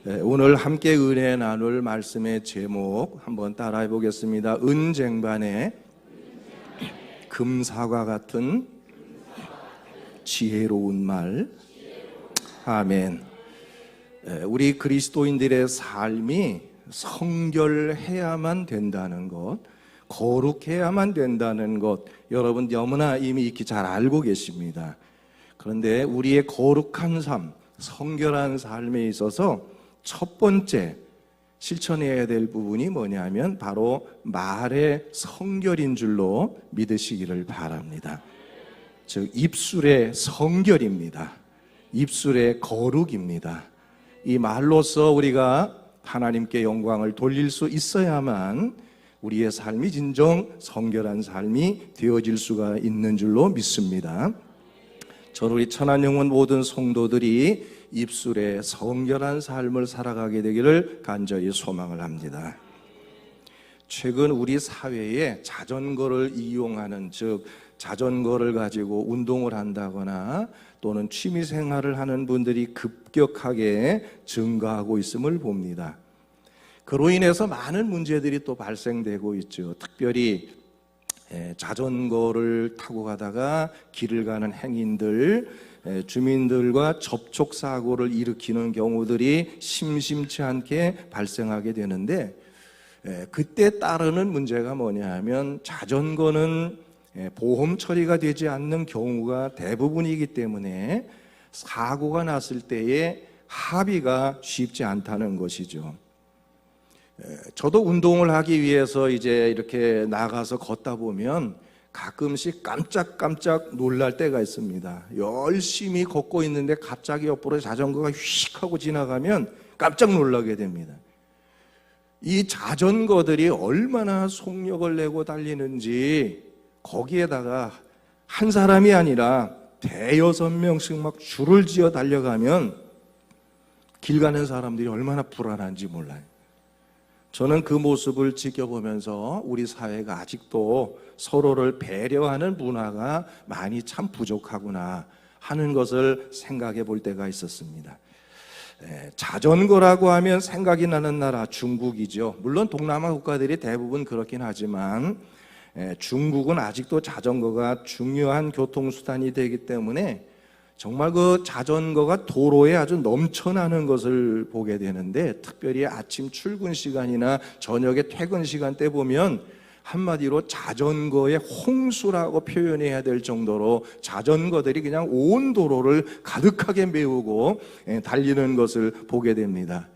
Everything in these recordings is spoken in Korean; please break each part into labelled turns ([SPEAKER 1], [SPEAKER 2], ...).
[SPEAKER 1] 오늘 함께 은혜 나눌 말씀의 제목 한번 따라해 보겠습니다. 은쟁반에 금사과 같은 지혜로운 말. 아멘. 우리 그리스도인들의 삶이 성결해야만 된다는 것, 거룩해야만 된다는 것, 여러분 너무나 이미 익히 잘 알고 계십니다. 그런데 우리의 거룩한 삶, 성결한 삶에 있어서 첫 번째 실천해야 될 부분이 뭐냐면 바로 말의 성결인 줄로 믿으시기를 바랍니다. 즉 입술의 성결입니다. 입술의 거룩입니다. 이 말로써 우리가 하나님께 영광을 돌릴 수 있어야만 우리의 삶이 진정 성결한 삶이 되어질 수가 있는 줄로 믿습니다. 저는 우리 천안영원 모든 성도들이 입술에 성결한 삶을 살아가게 되기를 간절히 소망을 합니다. 최근 우리 사회에 자전거를 이용하는, 즉 자전거를 가지고 운동을 한다거나 또는 취미생활을 하는 분들이 급격하게 증가하고 있음을 봅니다. 그로 인해서 많은 문제들이 또 발생되고 있죠. 특별히 자전거를 타고 가다가 길을 가는 행인들, 주민들과 접촉사고를 일으키는 경우들이 심심치 않게 발생하게 되는데, 그때 따르는 문제가 뭐냐 하면 자전거는 보험 처리가 되지 않는 경우가 대부분이기 때문에 사고가 났을 때의 합의가 쉽지 않다는 것이죠. 저도 운동을 하기 위해서 이제 이렇게 나가서 걷다 보면 가끔씩 깜짝깜짝 놀랄 때가 있습니다. 열심히 걷고 있는데 갑자기 옆으로 자전거가 휙 하고 지나가면 깜짝 놀라게 됩니다. 이 자전거들이 얼마나 속력을 내고 달리는지, 거기에다가 한 사람이 아니라 대여섯 명씩 막 줄을 지어 달려가면 길 가는 사람들이 얼마나 불안한지 몰라요. 저는 그 모습을 지켜보면서 우리 사회가 아직도 서로를 배려하는 문화가 많이 참 부족하구나 하는 것을 생각해 볼 때가 있었습니다. 자전거라고 하면 생각이 나는 나라 중국이죠. 물론 동남아 국가들이 대부분 그렇긴 하지만 중국은 아직도 자전거가 중요한 교통수단이 되기 때문에 정말 그 자전거가 도로에 아주 넘쳐나는 것을 보게 되는데, 특별히 아침 출근 시간이나 저녁에 퇴근 시간 때 보면 한마디로 자전거의 홍수라고 표현해야 될 정도로 자전거들이 그냥 온 도로를 가득하게 메우고 달리는 것을 보게 됩니다.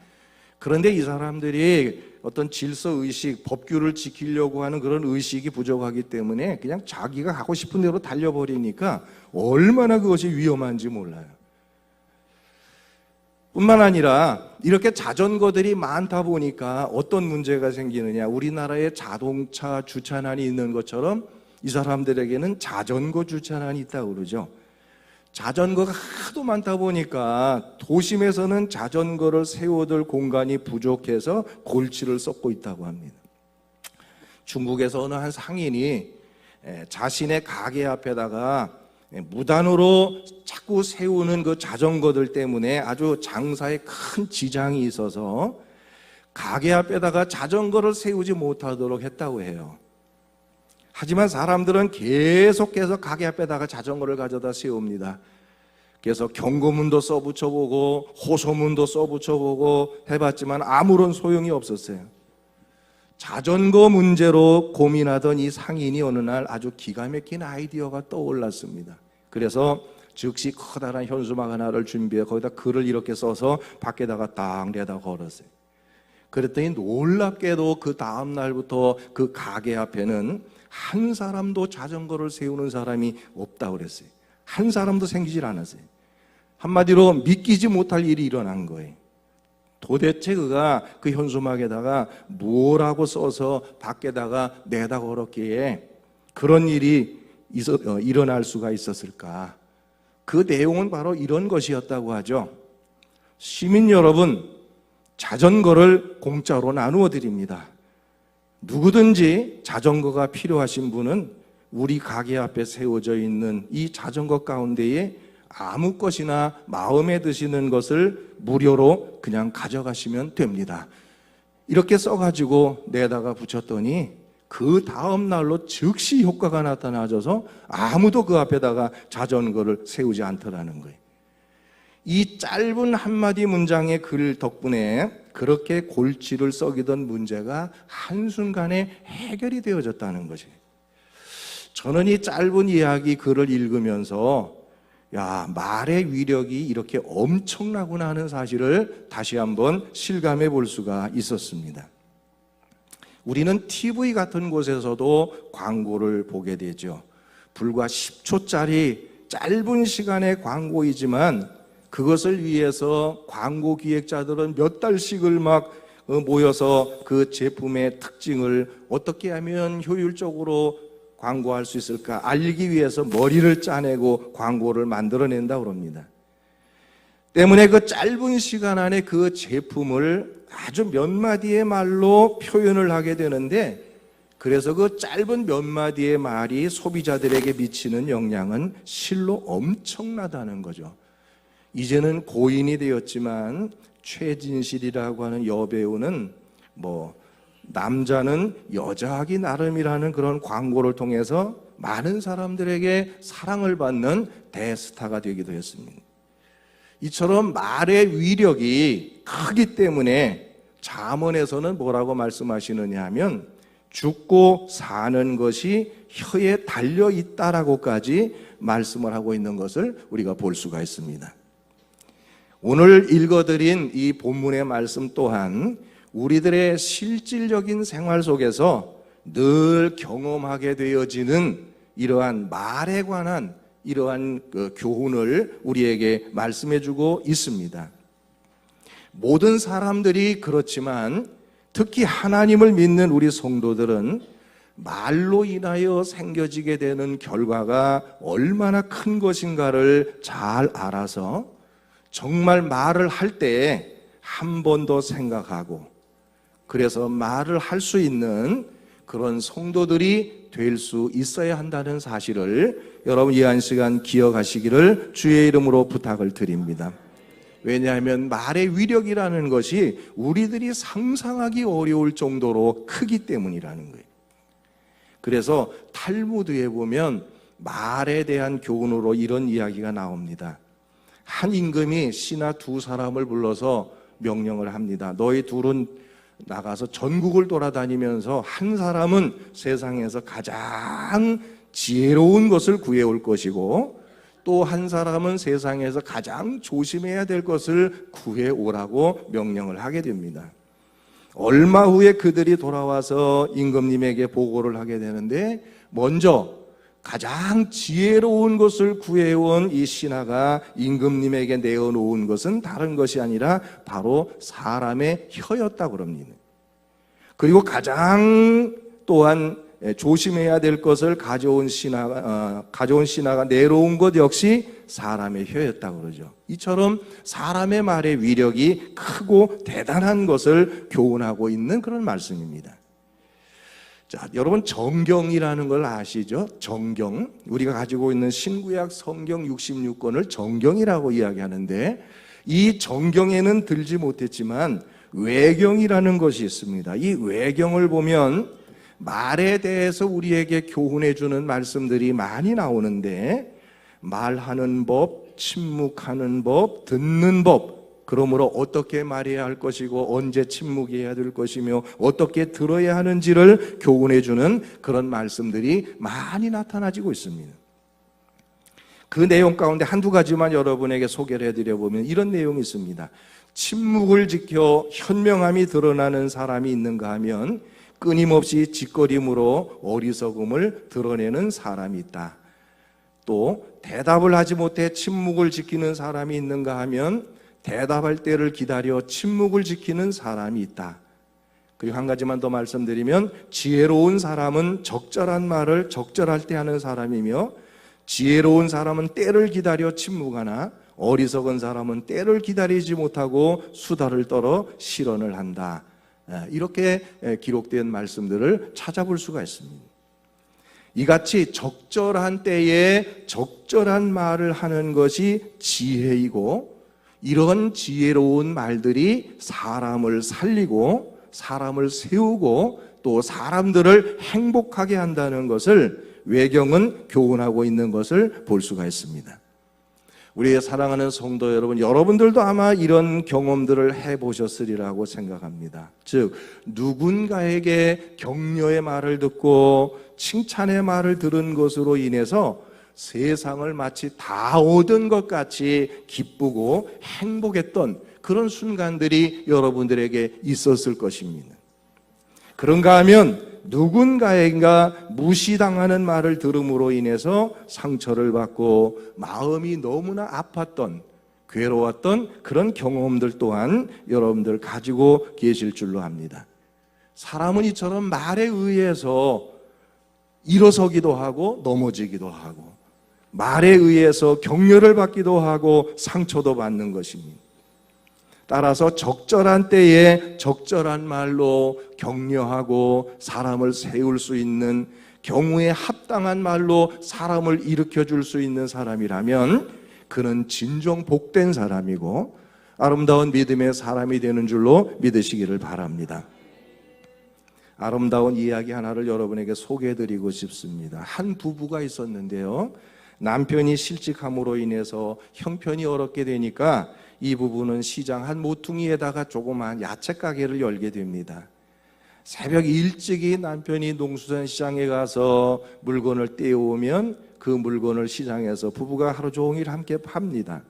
[SPEAKER 1] 그런데 이 사람들이 어떤 질서의식, 법규를 지키려고 하는 그런 의식이 부족하기 때문에 그냥 자기가 가고 싶은 대로 달려버리니까 얼마나 그것이 위험한지 몰라요. 뿐만 아니라 이렇게 자전거들이 많다 보니까 어떤 문제가 생기느냐, 우리나라에 자동차 주차난이 있는 것처럼 이 사람들에게는 자전거 주차난이 있다고 그러죠. 자전거가 하도 많다 보니까 도심에서는 자전거를 세워둘 공간이 부족해서 골치를 썩고 있다고 합니다. 중국에서 어느 한 상인이 자신의 가게 앞에다가 무단으로 자꾸 세우는 그 자전거들 때문에 아주 장사에 큰 지장이 있어서 가게 앞에다가 자전거를 세우지 못하도록 했다고 해요. 하지만 사람들은 계속해서 가게 앞에다가 자전거를 가져다 세웁니다. 그래서 경고문도 써붙여보고 호소문도 써붙여보고 해봤지만 아무런 소용이 없었어요. 자전거 문제로 고민하던 이 상인이 어느 날 아주 기가 막힌 아이디어가 떠올랐습니다. 그래서 즉시 커다란 현수막 하나를 준비해 거기다 글을 이렇게 써서 밖에다가 딱 내다 걸었어요. 그랬더니 놀랍게도 그 다음 날부터 그 가게 앞에는 한 사람도 자전거를 세우는 사람이 없다고 그랬어요. 한 사람도 생기질 않았어요. 한마디로 믿기지 못할 일이 일어난 거예요. 도대체 그가 그 현수막에다가 뭐라고 써서 밖에다가 내다 걸었기에 그런 일이 일어날 수가 있었을까? 그 내용은 바로 이런 것이었다고 하죠. 시민 여러분, 자전거를 공짜로 나누어 드립니다. 누구든지 자전거가 필요하신 분은 우리 가게 앞에 세워져 있는 이 자전거 가운데에 아무 것이나 마음에 드시는 것을 무료로 그냥 가져가시면 됩니다. 이렇게 써가지고 내다가 붙였더니 그 다음 날로 즉시 효과가 나타나져서 아무도 그 앞에다가 자전거를 세우지 않더라는 거예요. 이 짧은 한마디 문장의 글 덕분에 그렇게 골치를 썩이던 문제가 한순간에 해결이 되어졌다는 것이에요. 저는 이 짧은 이야기 글을 읽으면서 말의 위력이 이렇게 엄청나구나 하는 사실을 다시 한번 실감해 볼 수가 있었습니다. 우리는 TV 같은 곳에서도 광고를 보게 되죠. 불과 10초짜리 짧은 시간의 광고이지만 그것을 위해서 광고 기획자들은 몇 달씩을 막 모여서 그 제품의 특징을 어떻게 하면 효율적으로 광고할 수 있을까 알기 위해서 머리를 짜내고 광고를 만들어낸다고 합니다. 때문에 그 짧은 시간 안에 그 제품을 아주 몇 마디의 말로 표현을 하게 되는데, 그래서 그 짧은 몇 마디의 말이 소비자들에게 미치는 영향은 실로 엄청나다는 거죠. 이제는 고인이 되었지만 최진실이라고 하는 여배우는 남자는 여자하기 나름이라는 그런 광고를 통해서 많은 사람들에게 사랑을 받는 대스타가 되기도 했습니다. 이처럼 말의 위력이 크기 때문에 잠언에서는 뭐라고 말씀하시느냐 하면 죽고 사는 것이 혀에 달려 있다라고까지 말씀을 하고 있는 것을 우리가 볼 수가 있습니다. 오늘 읽어드린 이 본문의 말씀 또한 우리들의 실질적인 생활 속에서 늘 경험하게 되어지는 이러한 말에 관한 이러한 교훈을 우리에게 말씀해주고 있습니다. 모든 사람들이 그렇지만 특히 하나님을 믿는 우리 성도들은 말로 인하여 생겨지게 되는 결과가 얼마나 큰 것인가를 잘 알아서 정말 말을 할 때 한 번 더 생각하고, 그래서 말을 할 수 있는 그런 성도들이 될 수 있어야 한다는 사실을 여러분 이 한 시간 기억하시기를 주의 이름으로 부탁을 드립니다. 왜냐하면 말의 위력이라는 것이 우리들이 상상하기 어려울 정도로 크기 때문이라는 거예요. 그래서 탈무드에 보면 말에 대한 교훈으로 이런 이야기가 나옵니다. 한 임금이 신하 두 사람을 불러서 명령을 합니다. 너희 둘은 나가서 전국을 돌아다니면서 한 사람은 세상에서 가장 지혜로운 것을 구해올 것이고 또 한 사람은 세상에서 가장 조심해야 될 것을 구해오라고 명령을 하게 됩니다. 얼마 후에 그들이 돌아와서 임금님에게 보고를 하게 되는데, 먼저 가장 지혜로운 것을 구해온 이 신하가 임금님에게 내어놓은 것은 다른 것이 아니라 바로 사람의 혀였다고 합니다. 그리고 가장 또한 조심해야 될 것을 가져온 신하가 내려온 것 역시 사람의 혀였다고 그러죠. 이처럼 사람의 말의 위력이 크고 대단한 것을 교훈하고 있는 그런 말씀입니다. 자, 여러분 정경이라는 걸 아시죠? 정경. 우리가 가지고 있는 신구약 성경 66권을 정경이라고 이야기하는데, 이 정경에는 들지 못했지만 외경이라는 것이 있습니다. 이 외경을 보면 말에 대해서 우리에게 교훈해 주는 말씀들이 많이 나오는데, 말하는 법, 침묵하는 법, 듣는 법, 그러므로 어떻게 말해야 할 것이고 언제 침묵해야 될 것이며 어떻게 들어야 하는지를 교훈해 주는 그런 말씀들이 많이 나타나지고 있습니다. 그 내용 가운데 한두 가지만 여러분에게 소개를 해드려 보면 이런 내용이 있습니다. 침묵을 지켜 현명함이 드러나는 사람이 있는가 하면 끊임없이 짓거림으로 어리석음을 드러내는 사람이 있다. 또 대답을 하지 못해 침묵을 지키는 사람이 있는가 하면 대답할 때를 기다려 침묵을 지키는 사람이 있다. 그리고 한 가지만 더 말씀드리면 지혜로운 사람은 적절한 말을 적절할 때 하는 사람이며 지혜로운 사람은 때를 기다려 침묵하나 어리석은 사람은 때를 기다리지 못하고 수다를 떨어 실언을 한다. 이렇게 기록된 말씀들을 찾아볼 수가 있습니다. 이같이 적절한 때에 적절한 말을 하는 것이 지혜이고, 이런 지혜로운 말들이 사람을 살리고 사람을 세우고 또 사람들을 행복하게 한다는 것을 외경은 교훈하고 있는 것을 볼 수가 있습니다. 우리의 사랑하는 성도 여러분, 여러분들도 아마 이런 경험들을 해보셨으리라고 생각합니다. 즉, 누군가에게 격려의 말을 듣고 칭찬의 말을 들은 것으로 인해서 세상을 마치 다 얻은 것 같이 기쁘고 행복했던 그런 순간들이 여러분들에게 있었을 것입니다. 그런가 하면 누군가에게 무시당하는 말을 들음으로 인해서 상처를 받고 마음이 너무나 아팠던, 괴로웠던 그런 경험들 또한 여러분들 가지고 계실 줄로 압니다. 사람은 이처럼 말에 의해서 일어서기도 하고 넘어지기도 하고, 말에 의해서 격려를 받기도 하고 상처도 받는 것입니다. 따라서 적절한 때에 적절한 말로 격려하고 사람을 세울 수 있는, 경우에 합당한 말로 사람을 일으켜 줄 수 있는 사람이라면 그는 진정 복된 사람이고 아름다운 믿음의 사람이 되는 줄로 믿으시기를 바랍니다. 아름다운 이야기 하나를 여러분에게 소개해드리고 싶습니다. 한 부부가 있었는데요, 남편이 실직함으로 인해서 형편이 어렵게 되니까 이 부부는 시장 한 모퉁이에다가 조그마한 야채 가게를 열게 됩니다. 새벽 일찍이 남편이 농수산 시장에 가서 물건을 떼어오면 그 물건을 시장에서 부부가 하루 종일 함께 팝니다.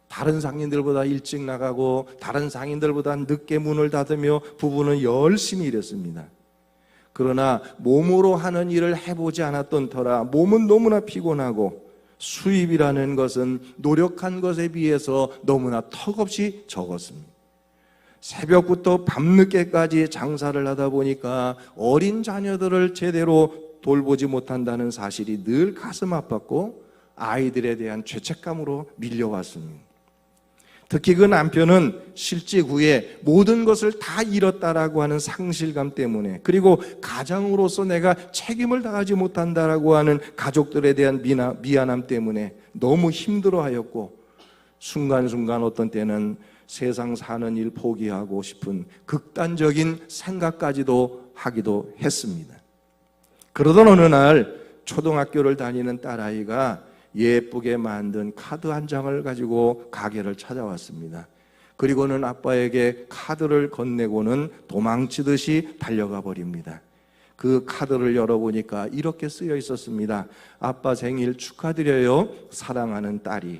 [SPEAKER 1] 다른 상인들보다 일찍 나가고 다른 상인들보다 늦게 문을 닫으며 부부는 열심히 일했습니다. 그러나 몸으로 하는 일을 해보지 않았던 터라 몸은 너무나 피곤하고 수입이라는 것은 노력한 것에 비해서 너무나 턱없이 적었습니다. 새벽부터 밤늦게까지 장사를 하다 보니까 어린 자녀들을 제대로 돌보지 못한다는 사실이 늘 가슴 아팠고 아이들에 대한 죄책감으로 밀려왔습니다. 특히 그 남편은 실직 후에 모든 것을 다 잃었다라고 하는 상실감 때문에, 그리고 가장으로서 내가 책임을 다하지 못한다라고 하는 가족들에 대한 미안함 때문에 너무 힘들어하였고, 순간순간 어떤 때는 세상 사는 일 포기하고 싶은 극단적인 생각까지도 하기도 했습니다. 그러던 어느 날 초등학교를 다니는 딸아이가 예쁘게 만든 카드 한 장을 가지고 가게를 찾아왔습니다. 그리고는 아빠에게 카드를 건네고는 도망치듯이 달려가 버립니다. 그 카드를 열어보니까 이렇게 쓰여 있었습니다. 아빠 생일 축하드려요, 사랑하는 딸이.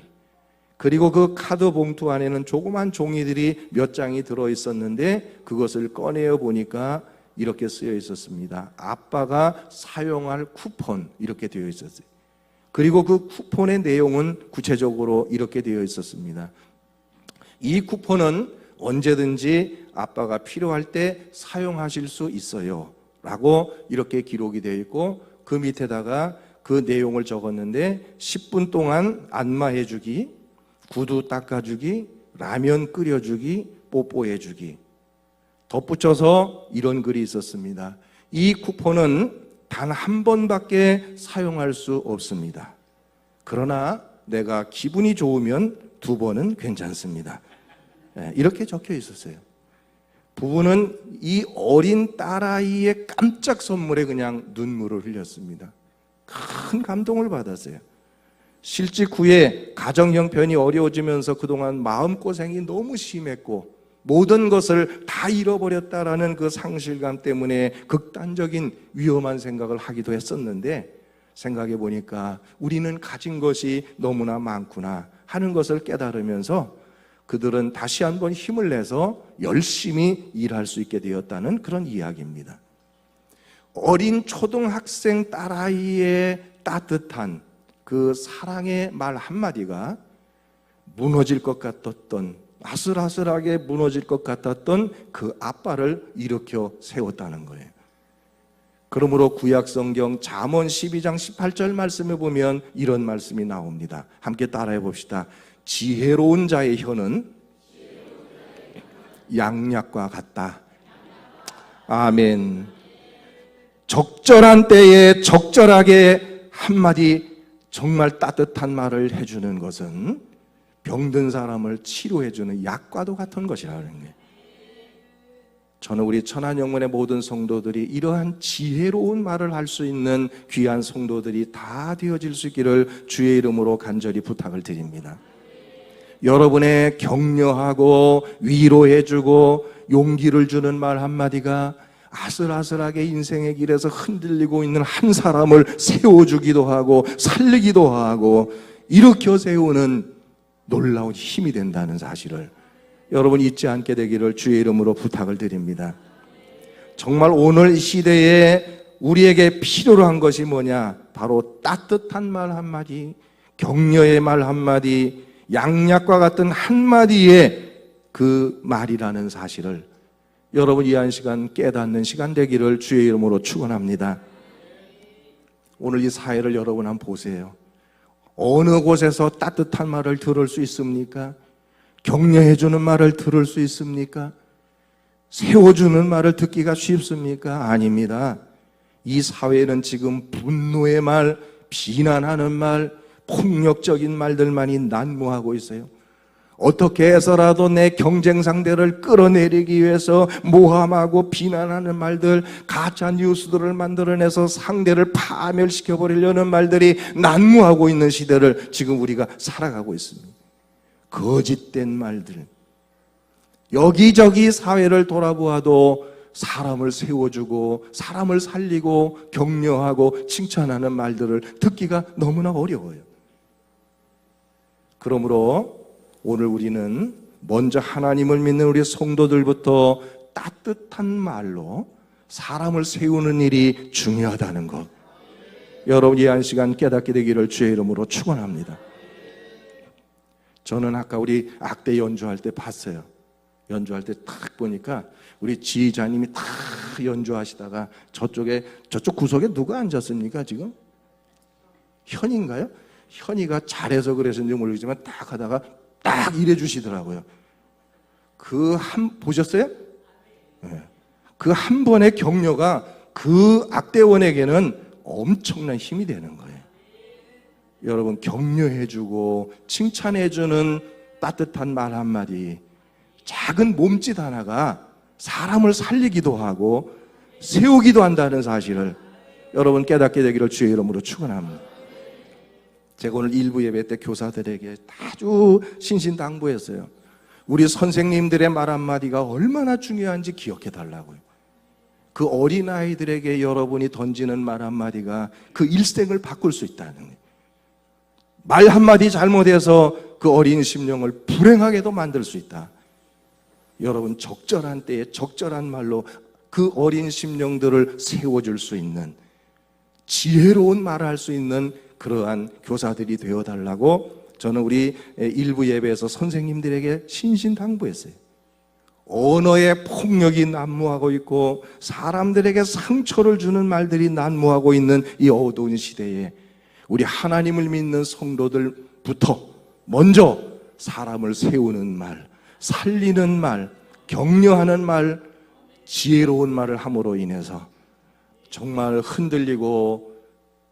[SPEAKER 1] 그리고 그 카드 봉투 안에는 조그만 종이들이 몇 장이 들어있었는데 그것을 꺼내어 보니까 이렇게 쓰여 있었습니다. 아빠가 사용할 쿠폰, 이렇게 되어 있었어요. 그리고 그 쿠폰의 내용은 구체적으로 이렇게 되어 있었습니다. 이 쿠폰은 언제든지 아빠가 필요할 때 사용하실 수 있어요 라고 이렇게 기록이 되어 있고, 그 밑에다가 그 내용을 적었는데 10분 동안 안마해주기, 구두 닦아주기, 라면 끓여주기, 뽀뽀해주기. 덧붙여서 이런 글이 있었습니다. 이 쿠폰은 단 한 번밖에 사용할 수 없습니다. 그러나 내가 기분이 좋으면 2번은 괜찮습니다. 이렇게 적혀 있었어요. 부부는 이 어린 딸아이의 깜짝 선물에 그냥 눈물을 흘렸습니다. 큰 감동을 받았어요. 실직 후에 가정 형편이 어려워지면서 그동안 마음고생이 너무 심했고 모든 것을 다 잃어버렸다라는 그 상실감 때문에 극단적인 위험한 생각을 하기도 했었는데, 생각해 보니까 우리는 가진 것이 너무나 많구나 하는 것을 깨달으면서 그들은 다시 한번 힘을 내서 열심히 일할 수 있게 되었다는 그런 이야기입니다. 어린 초등학생 딸아이의 따뜻한 그 사랑의 말 한마디가 무너질 것 같았던, 아슬아슬하게 무너질 것 같았던 그 아빠를 일으켜 세웠다는 거예요. 그러므로 구약성경 잠언 12장 18절 말씀에 보면 이런 말씀이 나옵니다. 함께 따라해 봅시다. 지혜로운 자의 혀는 양약과 같다. 아멘. 적절한 때에 적절하게 한마디 정말 따뜻한 말을 해주는 것은 병든 사람을 치료해주는 약과도 같은 것이라는 거예요. 저는 우리 천안영문의 모든 성도들이 이러한 지혜로운 말을 할 수 있는 귀한 성도들이 다 되어질 수 있기를 주의 이름으로 간절히 부탁을 드립니다. 여러분의 격려하고 위로해주고 용기를 주는 말 한마디가 아슬아슬하게 인생의 길에서 흔들리고 있는 한 사람을 세워주기도 하고 살리기도 하고 일으켜 세우는 놀라운 힘이 된다는 사실을 여러분 잊지 않게 되기를 주의 이름으로 부탁을 드립니다. 정말 오늘 시대에 우리에게 필요로 한 것이 뭐냐? 바로 따뜻한 말 한마디, 격려의 말 한마디, 양약과 같은 한마디의 그 말이라는 사실을 여러분 이 한 시간 깨닫는 시간 되기를 주의 이름으로 축원합니다. 오늘 이 사회를 여러분 한번 보세요. 어느 곳에서 따뜻한 말을 들을 수 있습니까? 격려해주는 말을 들을 수 있습니까? 세워주는 말을 듣기가 쉽습니까? 아닙니다. 이 사회는 지금 분노의 말, 비난하는 말, 폭력적인 말들만이 난무하고 있어요. 어떻게 해서라도 내 경쟁 상대를 끌어내리기 위해서 모함하고 비난하는 말들, 가짜 뉴스들을 만들어내서 상대를 파멸시켜 버리려는 말들이 난무하고 있는 시대를 지금 우리가 살아가고 있습니다. 거짓된 말들, 여기저기 사회를 돌아보아도 사람을 세워주고 사람을 살리고 격려하고 칭찬하는 말들을 듣기가 너무나 어려워요. 그러므로 오늘 우리는 먼저 하나님을 믿는 우리 성도들부터 따뜻한 말로 사람을 세우는 일이 중요하다는 것, 여러분 이 한 시간 깨닫게 되기를 주의 이름으로 축원합니다. 저는 아까 우리 악대 연주할 때 봤어요. 연주할 때 딱 보니까 우리 지휘자님이 딱 연주하시다가 저쪽 구석에 누가 앉았습니까 지금? 현인가요? 현이가 잘해서 그랬는지 모르겠지만 딱 하다가 딱 이래 주시더라고요. 보셨어요? 네. 그 한 번의 격려가 그 악대원에게는 엄청난 힘이 되는 거예요. 여러분 격려해주고 칭찬해주는 따뜻한 말 한마디, 작은 몸짓 하나가 사람을 살리기도 하고 세우기도 한다는 사실을 여러분 깨닫게 되기를 주의 이름으로 축원합니다. 제가 오늘 일부 예배 때 교사들에게 아주 신신당부했어요. 우리 선생님들의 말 한마디가 얼마나 중요한지 기억해 달라고요. 그 어린아이들에게 여러분이 던지는 말 한마디가 그 일생을 바꿀 수 있다는 거예요. 말 한마디 잘못해서 그 어린 심령을 불행하게도 만들 수 있다. 여러분 적절한 때에 적절한 말로 그 어린 심령들을 세워줄 수 있는 지혜로운 말을 할 수 있는 그러한 교사들이 되어달라고 저는 우리 일부 예배에서 선생님들에게 신신당부했어요. 언어의 폭력이 난무하고 있고 사람들에게 상처를 주는 말들이 난무하고 있는 이 어두운 시대에 우리 하나님을 믿는 성도들부터 먼저 사람을 세우는 말, 살리는 말, 격려하는 말, 지혜로운 말을 함으로 인해서 정말 흔들리고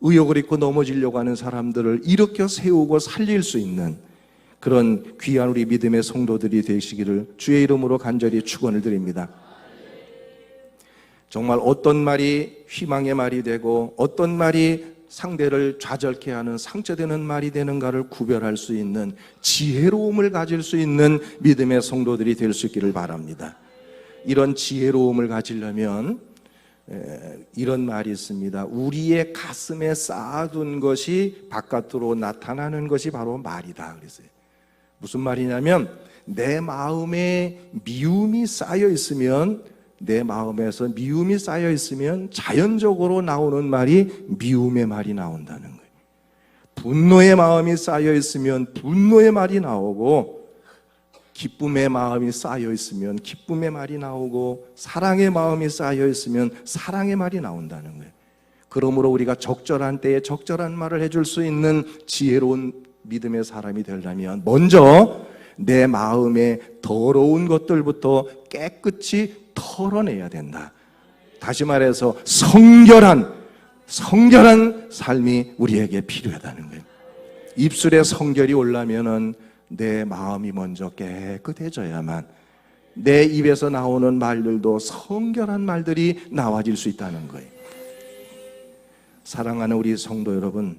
[SPEAKER 1] 의욕을 잃고 넘어지려고 하는 사람들을 일으켜 세우고 살릴 수 있는 그런 귀한 우리 믿음의 성도들이 되시기를 주의 이름으로 간절히 축원을 드립니다. 정말 어떤 말이 희망의 말이 되고 어떤 말이 상대를 좌절케 하는 상처되는 말이 되는가를 구별할 수 있는 지혜로움을 가질 수 있는 믿음의 성도들이 될 수 있기를 바랍니다. 이런 지혜로움을 가지려면 이런 말이 있습니다. 우리의 가슴에 쌓아둔 것이 바깥으로 나타나는 것이 바로 말이다 그랬어요. 무슨 말이냐면 내 마음에 미움이 쌓여 있으면, 내 마음에서 미움이 쌓여 있으면 자연적으로 나오는 말이 미움의 말이 나온다는 거예요. 분노의 마음이 쌓여 있으면 분노의 말이 나오고, 기쁨의 마음이 쌓여 있으면 기쁨의 말이 나오고, 사랑의 마음이 쌓여 있으면 사랑의 말이 나온다는 거예요. 그러므로 우리가 적절한 때에 적절한 말을 해줄 수 있는 지혜로운 믿음의 사람이 되려면 먼저 내 마음의 더러운 것들부터 깨끗이 털어내야 된다. 다시 말해서 성결한 삶이 우리에게 필요하다는 거예요. 입술에 성결이 오려면은 내 마음이 먼저 깨끗해져야만 내 입에서 나오는 말들도 성결한 말들이 나와질 수 있다는 거예요. 사랑하는 우리 성도 여러분,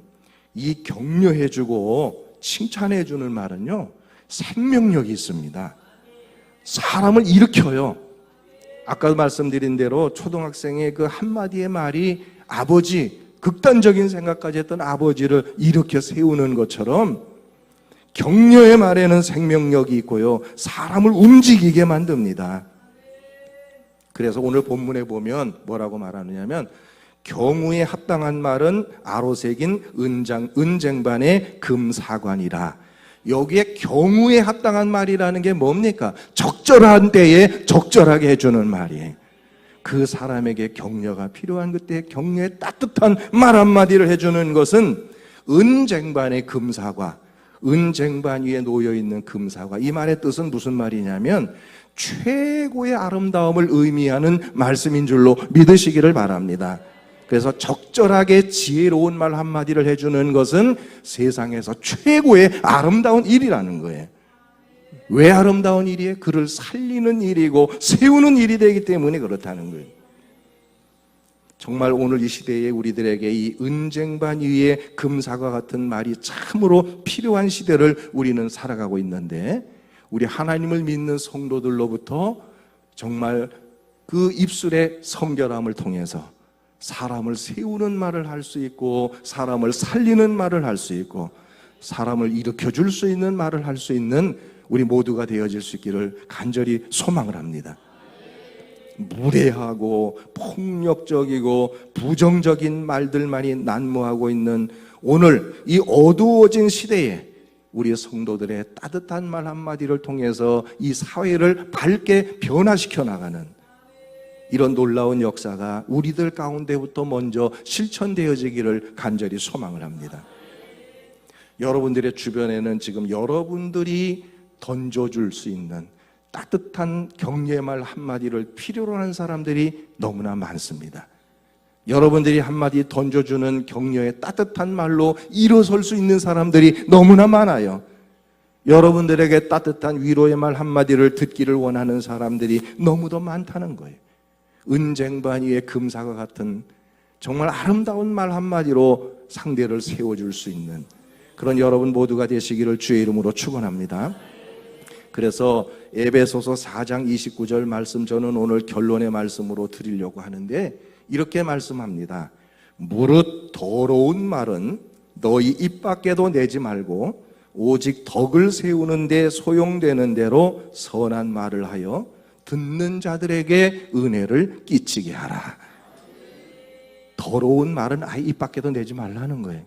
[SPEAKER 1] 이 격려해주고 칭찬해주는 말은요, 생명력이 있습니다. 사람을 일으켜요. 아까 말씀드린 대로 초등학생의 그 한마디의 말이 아버지, 극단적인 생각까지 했던 아버지를 일으켜 세우는 것처럼 격려의 말에는 생명력이 있고요, 사람을 움직이게 만듭니다. 그래서 오늘 본문에 보면 뭐라고 말하느냐면, 경우에 합당한 말은 아로 새긴 은쟁반의 금사관이라. 여기에 경우에 합당한 말이라는 게 뭡니까? 적절한 때에 적절하게 해주는 말이에요. 그 사람에게 격려가 필요한 그때 격려의 따뜻한 말 한마디를 해주는 것은 은쟁반의 금사과, 은쟁반 위에 놓여있는 금사과. 이 말의 뜻은 무슨 말이냐면 최고의 아름다움을 의미하는 말씀인 줄로 믿으시기를 바랍니다. 그래서 적절하게 지혜로운 말 한마디를 해주는 것은 세상에서 최고의 아름다운 일이라는 거예요. 왜 아름다운 일이에요? 그를 살리는 일이고 세우는 일이 되기 때문에 그렇다는 거예요. 정말 오늘 이 시대에 우리들에게 이 은쟁반 위에 금사과 같은 말이 참으로 필요한 시대를 우리는 살아가고 있는데, 우리 하나님을 믿는 성도들로부터 정말 그 입술의 성결함을 통해서 사람을 세우는 말을 할 수 있고, 사람을 살리는 말을 할 수 있고, 사람을 일으켜줄 수 있는 말을 할 수 있는 우리 모두가 되어질 수 있기를 간절히 소망을 합니다. 무례하고 폭력적이고 부정적인 말들만이 난무하고 있는 오늘 이 어두워진 시대에 우리 성도들의 따뜻한 말 한마디를 통해서 이 사회를 밝게 변화시켜 나가는 이런 놀라운 역사가 우리들 가운데부터 먼저 실천되어지기를 간절히 소망을 합니다. 여러분들의 주변에는 지금 여러분들이 던져줄 수 있는 따뜻한 격려의 말 한마디를 필요로 하는 사람들이 너무나 많습니다. 여러분들이 한마디 던져주는 격려의 따뜻한 말로 일어설 수 있는 사람들이 너무나 많아요. 여러분들에게 따뜻한 위로의 말 한마디를 듣기를 원하는 사람들이 너무도 많다는 거예요. 은쟁반 위의 금사과 같은 정말 아름다운 말 한마디로 상대를 세워줄 수 있는 그런 여러분 모두가 되시기를 주의 이름으로 축원합니다. 그래서 에베소서 4장 29절 말씀, 저는 오늘 결론의 말씀으로 드리려고 하는데 이렇게 말씀합니다. 무릇 더러운 말은 너희 입 밖에도 내지 말고 오직 덕을 세우는 데 소용되는 대로 선한 말을 하여 듣는 자들에게 은혜를 끼치게 하라. 더러운 말은 아예 입 밖에도 내지 말라는 거예요.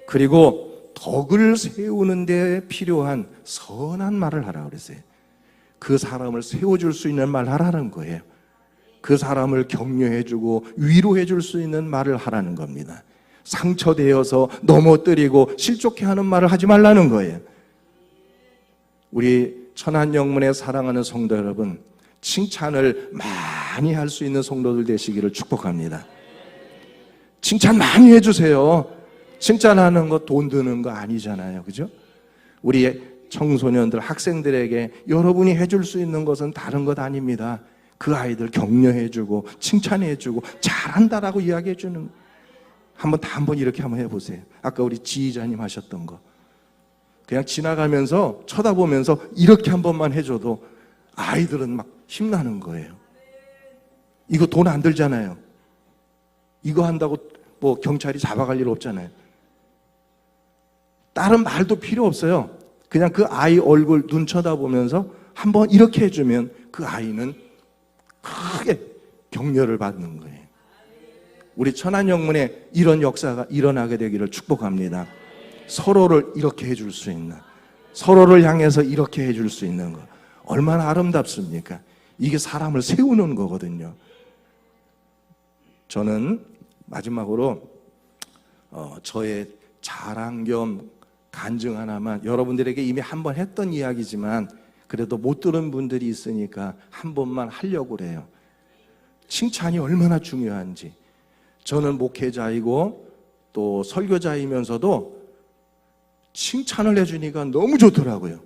[SPEAKER 1] 그리고 덕을 세우는 데 필요한 선한 말을 하라 그랬어요. 그 사람을 세워줄 수 있는 말 하라는 거예요. 그 사람을 격려해주고 위로해줄 수 있는 말을 하라는 겁니다. 상처되어서 넘어뜨리고 실족해 하는 말을 하지 말라는 거예요. 우리 천안영문의 사랑하는 성도 여러분, 칭찬을 많이 할 수 있는 성도들 되시기를 축복합니다. 칭찬 많이 해주세요. 칭찬하는 거 돈 드는 거 아니잖아요. 그죠? 우리 청소년들, 학생들에게 여러분이 해줄 수 있는 것은 다른 것 아닙니다. 그 아이들 격려해주고 칭찬해주고 잘한다라고 이야기해주는, 한번 이렇게 한번 해보세요. 아까 우리 지휘자님 하셨던 거 그냥 지나가면서 쳐다보면서 이렇게 한 번만 해줘도 아이들은 막 힘나는 거예요. 이거 돈 안 들잖아요. 이거 한다고 뭐 경찰이 잡아갈 일 없잖아요. 다른 말도 필요 없어요. 그냥 그 아이 얼굴 눈 쳐다보면서 한번 이렇게 해주면 그 아이는 크게 격려를 받는 거예요. 우리 천안영문에 이런 역사가 일어나게 되기를 축복합니다. 서로를 이렇게 해줄 수 있는, 서로를 향해서 이렇게 해줄 수 있는 거 얼마나 아름답습니까? 이게 사람을 세우는 거거든요. 저는 마지막으로 저의 자랑 겸 간증 하나만, 여러분들에게 이미 한 번 했던 이야기지만 그래도 못 들은 분들이 있으니까 한 번만 하려고 그래요. 칭찬이 얼마나 중요한지. 저는 목회자이고 또 설교자이면서도 칭찬을 해주니까 너무 좋더라고요.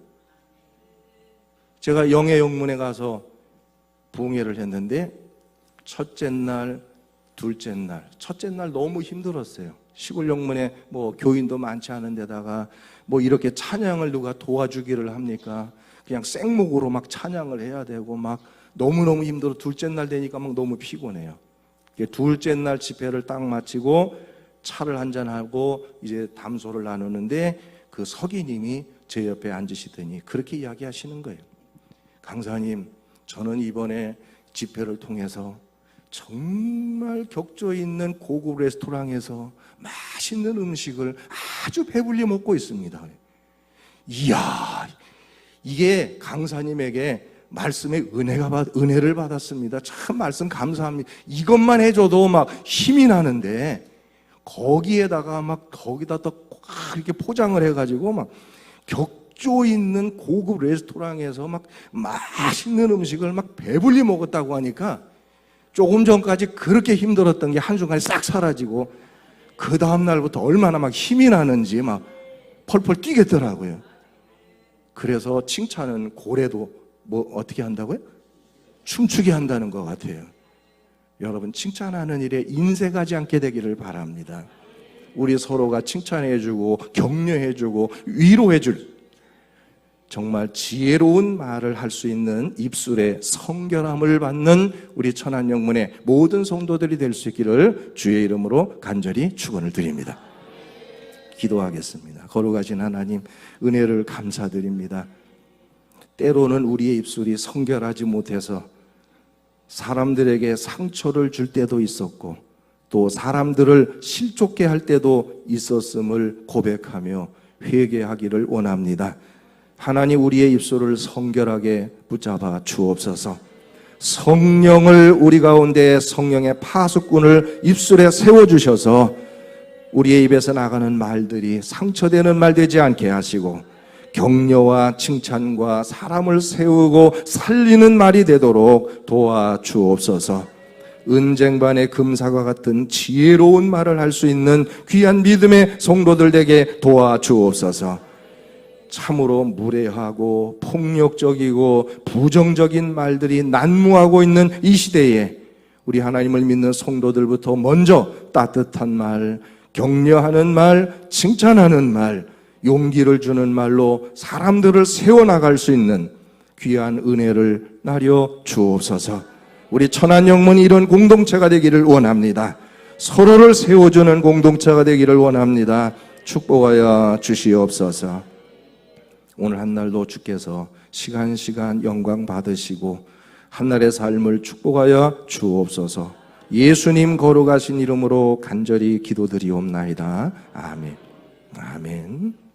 [SPEAKER 1] 제가 영예영문에 가서 부흥회를 했는데 첫째 날, 둘째 날, 첫째 날 너무 힘들었어요. 시골 영문에 교인도 많지 않은 데다가 이렇게 찬양을 누가 도와주기를 합니까? 그냥 생목으로 막 찬양을 해야 되고 막 너무너무 힘들어. 둘째 날 되니까 막 너무 피곤해요. 둘째 날 집회를 딱 마치고 차를 한잔하고 이제 담소를 나누는데 그 서기님이 제 옆에 앉으시더니 그렇게 이야기하시는 거예요. 강사님, 저는 이번에 집회를 통해서 정말 격조 있는 고급 레스토랑에서 맛있는 음식을 아주 배불리 먹고 있습니다. 이야, 이게 강사님에게 말씀의 은혜를 받았습니다. 참 말씀 감사합니다. 이것만 해줘도 막 힘이 나는데 거기에다가 거기다 또 이렇게 포장을 해가지고 막 격조 있는 고급 레스토랑에서 막 맛있는 음식을 막 배불리 먹었다고 하니까 조금 전까지 그렇게 힘들었던 게 한순간에 싹 사라지고 그 다음날부터 얼마나 막 힘이 나는지 막 펄펄 뛰겠더라고요. 그래서 칭찬은 고래도 어떻게 한다고요? 춤추게 한다는 것 같아요. 여러분, 칭찬하는 일에 인색하지 않게 되기를 바랍니다. 우리 서로가 칭찬해주고 격려해주고 위로해줄 정말 지혜로운 말을 할 수 있는 입술의 성결함을 받는 우리 천안영문의 모든 성도들이 될 수 있기를 주의 이름으로 간절히 축원을 드립니다. 기도하겠습니다. 거룩하신 하나님, 은혜를 감사드립니다. 때로는 우리의 입술이 성결하지 못해서 사람들에게 상처를 줄 때도 있었고 또 사람들을 실족게 할 때도 있었음을 고백하며 회개하기를 원합니다. 하나님, 우리의 입술을 성결하게 붙잡아 주옵소서. 성령을 우리 가운데 성령의 파수꾼을 입술에 세워주셔서 우리의 입에서 나가는 말들이 상처되는 말 되지 않게 하시고 격려와 칭찬과 사람을 세우고 살리는 말이 되도록 도와주옵소서. 은쟁반의 금사과 같은 지혜로운 말을 할 수 있는 귀한 믿음의 성도들 되게 도와주옵소서. 참으로 무례하고 폭력적이고 부정적인 말들이 난무하고 있는 이 시대에 우리 하나님을 믿는 성도들부터 먼저 따뜻한 말, 격려하는 말, 칭찬하는 말, 용기를 주는 말로 사람들을 세워나갈 수 있는 귀한 은혜를 나려 주옵소서. 우리 천안영문이 이런 공동체가 되기를 원합니다. 서로를 세워주는 공동체가 되기를 원합니다. 축복하여 주시옵소서. 오늘 한날도 주께서 시간 영광 받으시고 한날의 삶을 축복하여 주옵소서. 예수님 거룩하신 이름으로 간절히 기도드리옵나이다. 아멘. 아멘.